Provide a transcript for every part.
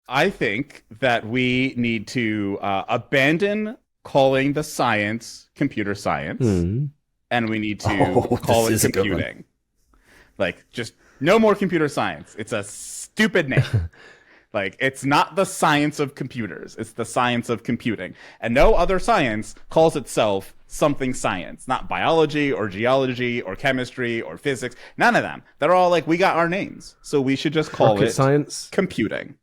I think that we need to abandon calling the science computer science, Hmm. and we need to Oh, call this it is a good one. computing. Like, just no more computer science. It's a stupid name. Like, it's not the science of computers, it's the science of computing. And no other science calls itself something science, not biology or geology or chemistry or physics. None of them. They're all like, we got our names. So we should just call Rocket it science. computing.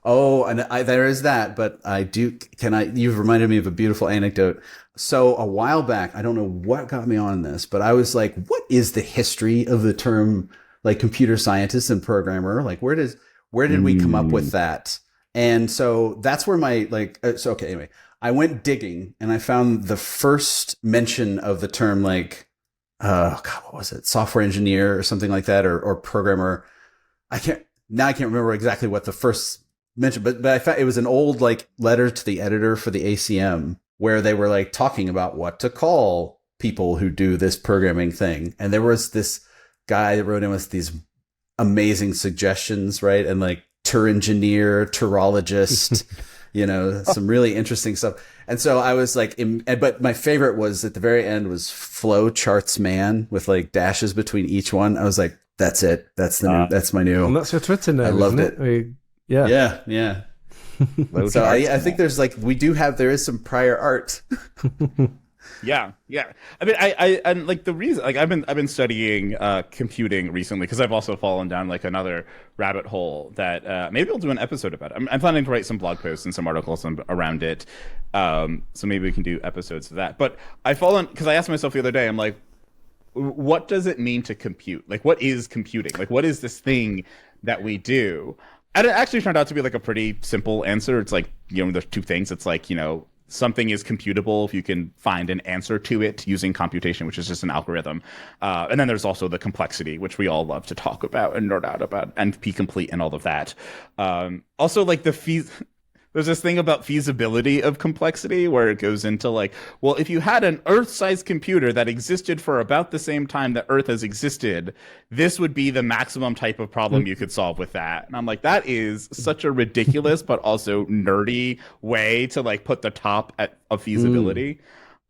Oh, and there is that, but I do. Can I? You've reminded me of a beautiful anecdote. So a while back, I don't know what got me on this, but I was like, "What is the history of the term like computer scientist and programmer? Like, where did we come up with Mm. that?" And so that's where my So okay, anyway, I went digging and I found the first mention of the term like, God, what was it? Software engineer or something like that, or programmer. I can't remember exactly what the first mention, but I found it was an old like letter to the editor for the ACM where they were like talking about what to call people who do this programming thing. And there was this guy that wrote in with these amazing suggestions, right? And like tour engineer, tourologist, some really interesting stuff. And so I was like, but my favorite was at the very end was flow charts man with like dashes between each one. I was like, that's it. That's my And new. that's your Twitter I name, loved isn't it. it? Yeah. Yeah, yeah. So I think there's like there is some prior art. Yeah, yeah. I mean, I and like the reason, like I've been studying computing recently because I've also fallen down like another rabbit hole that maybe I'll do an episode about it. I'm planning to write some blog posts and some articles around it. So maybe we can do episodes of that. But I've fallen because I asked myself the other day, I'm like, what does it mean to compute? Like, what is computing? Like, what is this thing that we do? And it actually turned out to be like a pretty simple answer. It's like, there's two things. It's like, something is computable if you can find an answer to it using computation, which is just an algorithm. And then there's also the complexity, which we all love to talk about and nerd out about and be complete and all of that. Also, like there's this thing about feasibility of complexity where it goes into like, well, if you had an Earth-sized computer that existed for about the same time that Earth has existed, this would be the maximum type of problem you could solve with that. And I'm like, that is such a ridiculous but also nerdy way to like put the top of Mm. feasibility.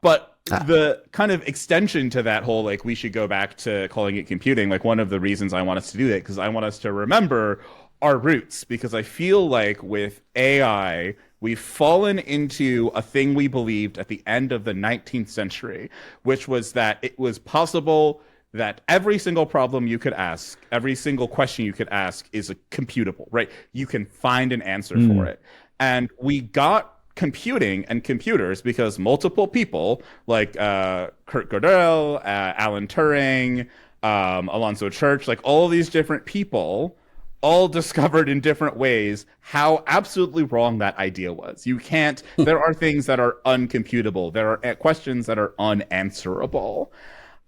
But Ah, the kind of extension to that whole like we should go back to calling it computing, like one of the reasons I want us to do that because I want us to remember our roots because I feel like with AI we've fallen into a thing we believed at the end of the 19th century, which was that it was possible that every single problem you could ask, every single question you could ask is a computable, right? You can find an answer for mm. it. And we got computing and computers because multiple people like Kurt Gödel, Alan Turing, Alonzo Church, like all of these different people all discovered in different ways how absolutely wrong that idea was. You can't, there are things that are uncomputable. There are questions that are unanswerable.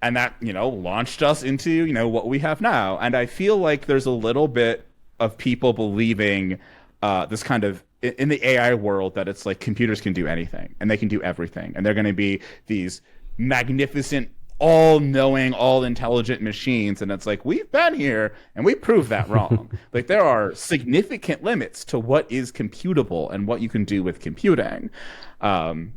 And that, launched us into, what we have now. And I feel like there's a little bit of people believing this kind of in the AI world that it's like computers can do anything and they can do everything. And they're going to be these magnificent, all knowing, all intelligent machines. And it's like, we've been here and we proved that wrong. Like, there are significant limits to what is computable and what you can do with computing. And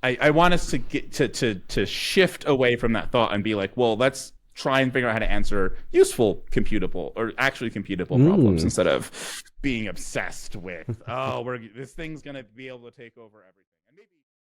I want us to get to shift away from that thought and be like, well, let's try and figure out how to answer useful computable or actually computable problems Mm. instead of being obsessed with, oh, this thing's gonna be able to take over everything. And maybe